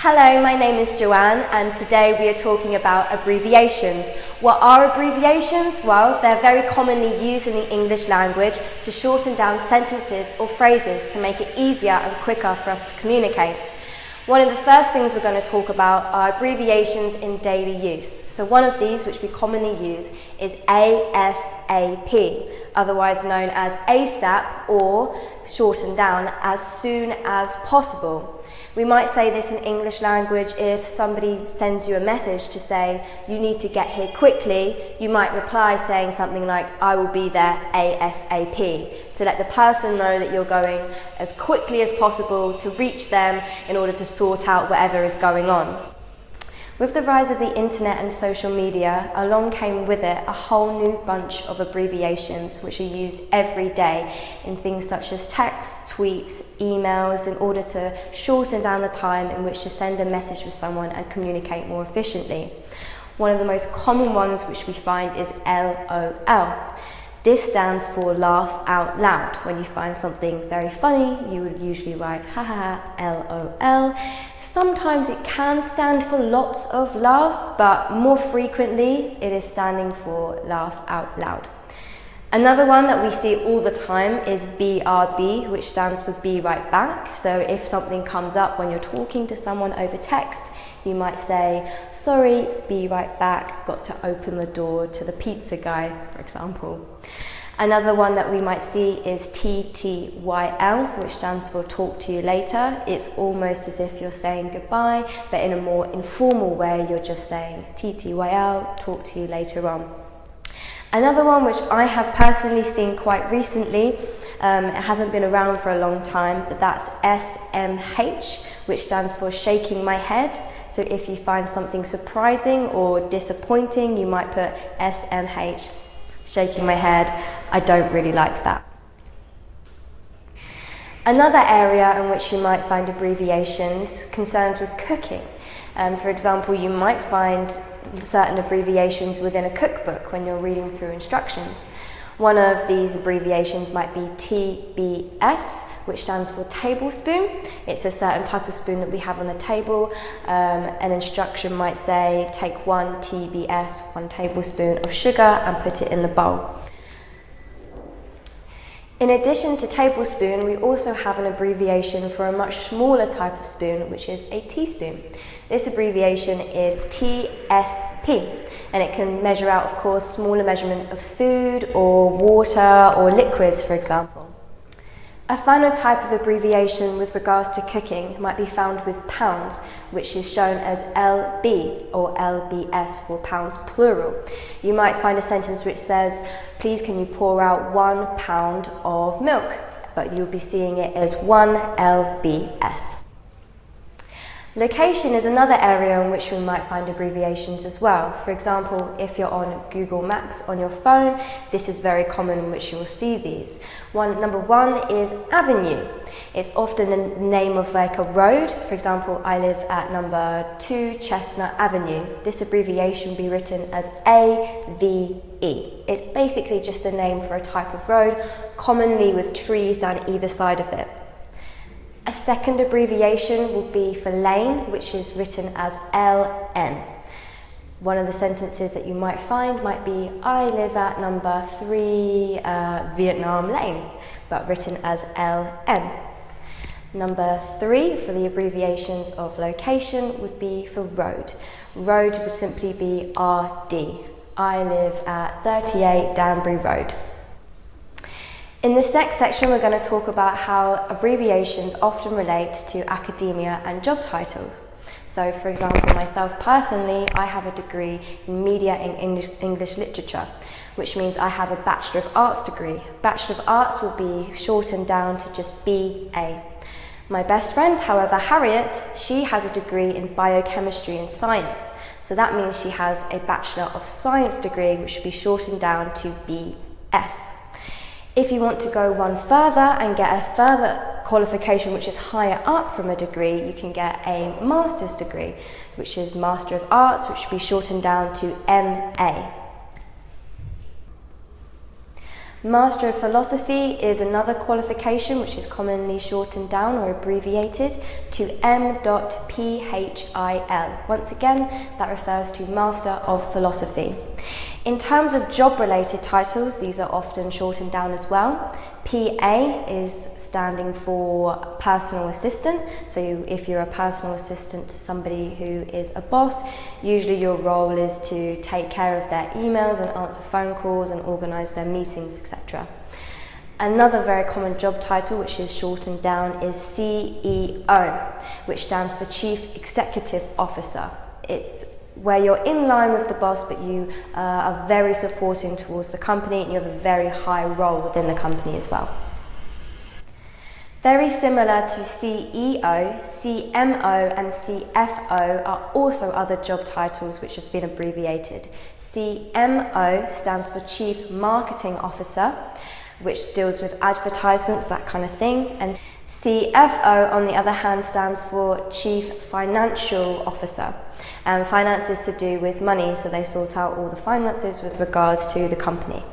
Hello, my name is Joanne and today we are talking about abbreviations. What are abbreviations? Well, they're very commonly used in the English language to shorten down sentences or phrases to make it easier and quicker for us to communicate. One of the first things we're going to talk about are abbreviations in daily use. So one of these, which we commonly use, is ASAP, otherwise known as ASAP or shortened down as soon as possible. We might say this in English language if somebody sends you a message to say you need to get here quickly. You might reply saying something like, I will be there ASAP, to let the person know that you're going as quickly as possible to reach them in order to sort out whatever is going on. With the rise of the internet and social media, along came with it a whole new bunch of abbreviations which are used every day in things such as texts, tweets, emails, in order to shorten down the time in which to send a message with someone and communicate more efficiently. One of the most common ones which we find is LOL. This stands for laugh out loud. When you find something very funny, you would usually write haha LOL. Sometimes it can stand for lots of love, but more frequently it is standing for laugh out loud. Another one that we see all the time is BRB, which stands for be right back. So if something comes up when you're talking to someone over text, you might say, sorry, be right back, got to open the door to the pizza guy, for example. Another one that we might see is TTYL, which stands for talk to you later. It's almost as if you're saying goodbye, but in a more informal way, you're just saying TTYL, talk to you later on. Another one which I have personally seen quite recently, it hasn't been around for a long time, but that's SMH, which stands for shaking my head. So if you find something surprising or disappointing, you might put SMH, shaking my head. I don't really like that. Another area in which you might find abbreviations concerns with cooking. For example, you might find certain abbreviations within a cookbook when you're reading through instructions. One of these abbreviations might be TBS, which stands for tablespoon. It's a certain type of spoon that we have on the table. An instruction might say, take 1 TBS, 1 tablespoon of sugar and put it in the bowl. In addition to tablespoon, we also have an abbreviation for a much smaller type of spoon, which is a teaspoon. This abbreviation is TSP, and it can measure out, of course, smaller measurements of food or water or liquids, for example. A final type of abbreviation with regards to cooking might be found with pounds, which is shown as LB or LBS for pounds plural. You might find a sentence which says, please can you pour out 1 pound of milk? But you'll be seeing it as 1 LBS. Location is another area in which we might find abbreviations as well. For example, if you're on Google Maps on your phone, this is very common in which you will see these. Number one is avenue. It's often the name of like a road. For example, I live at number 2 Chestnut Avenue. This abbreviation will be written as AVE. It's basically just a name for a type of road, commonly with trees down either side of it. A second abbreviation will be for lane, which is written as LN. One of the sentences that you might find might be, I live at number 3 Vietnam Lane, but written as LN. Number 3 for the abbreviations of location would be for road. Road would simply be RD. I live at 38 Danbury Road. In this next section, we're going to talk about how abbreviations often relate to academia and job titles. So, for example, myself personally, I have a degree in Media and English Literature, which means I have a Bachelor of Arts degree. Bachelor of Arts will be shortened down to just BA. My best friend, however, Harriet, she has a degree in Biochemistry and Science. So that means she has a Bachelor of Science degree, which should be shortened down to BS. If you want to go one further and get a further qualification which is higher up from a degree, you can get a master's degree, which is Master of Arts, which should be shortened down to MA. Master of Philosophy is another qualification which is commonly shortened down or abbreviated to M.PHIL. Once again, that refers to Master of Philosophy. In terms of job-related titles, these are often shortened down as well. PA is standing for personal assistant. So if you're a personal assistant to somebody who is a boss, usually your role is to take care of their emails and answer phone calls and organise their meetings, etc. Another very common job title which is shortened down is CEO, which stands for Chief Executive Officer. It's where you're in line with the boss, but you are very supporting towards the company and you have a very high role within the company as well. Very similar to CEO, CMO and CFO are also other job titles which have been abbreviated. CMO stands for Chief Marketing Officer, which deals with advertisements, that kind of thing, and CFO, on the other hand, stands for Chief Financial Officer. And finance is to do with money, so they sort out all the finances with regards to the company.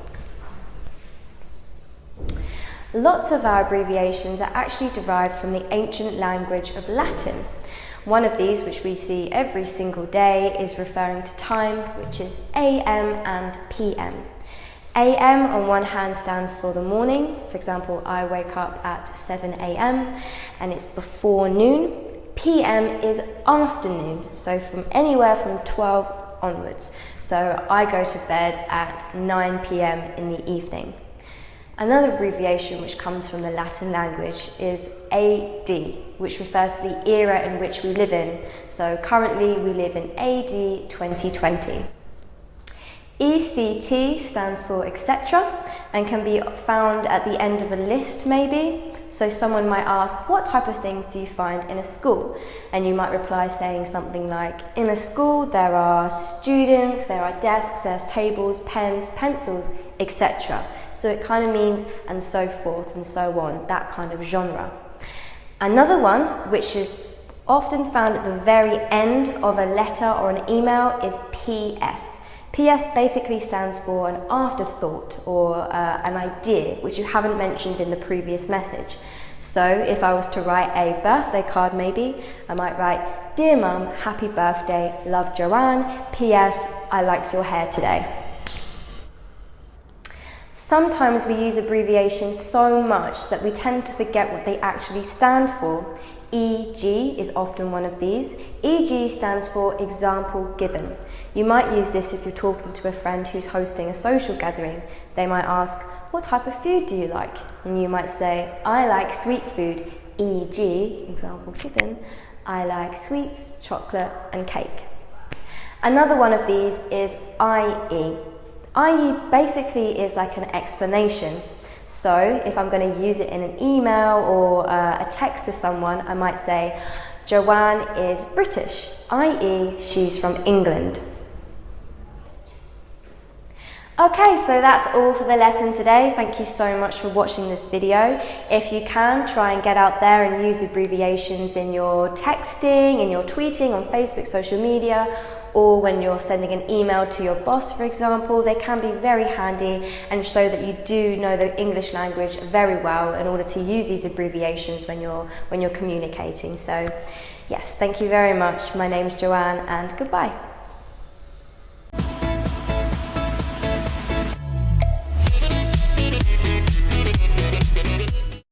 Lots of our abbreviations are actually derived from the ancient language of Latin. One of these, which we see every single day, is referring to time, which is AM and PM. AM on one hand stands for the morning. For example, I wake up at 7 AM and it's before noon. PM is afternoon, so from anywhere from 12 onwards. So I go to bed at 9 PM in the evening. Another abbreviation which comes from the Latin language is AD, which refers to the era in which we live in. So currently we live in AD 2020. ECT stands for etc. and can be found at the end of a list maybe. So someone might ask, what type of things do you find in a school? And you might reply saying something like, in a school there are students, there are desks, there's tables, pens, pencils, etc. So it kind of means and so forth and so on, that kind of genre. Another one, which is often found at the very end of a letter or an email, is PS. PS basically stands for an afterthought or an idea which you haven't mentioned in the previous message. So if I was to write a birthday card maybe, I might write, Dear Mum, happy birthday, love Joanne, PS, I liked your hair today. Sometimes we use abbreviations so much that we tend to forget what they actually stand for. EG is often one of these. EG stands for example given. You might use this if you're talking to a friend who's hosting a social gathering. They might ask, what type of food do you like? And you might say, I like sweet food. EG, example given, I like sweets, chocolate and cake. Another one of these is IE. IE basically is like an explanation. So if I'm going to use it in an email or a text to someone, I might say, Joanne is British, i.e. she's from England. Okay, so that's all for the lesson today. Thank you so much for watching this video. If you can, try and get out there and use abbreviations in your texting, in your tweeting, on Facebook, social media, or when you're sending an email to your boss, for example. They can be very handy and show that you do know the English language very well in order to use these abbreviations when you're communicating. So yes, thank you very much. My name's Joanne and goodbye.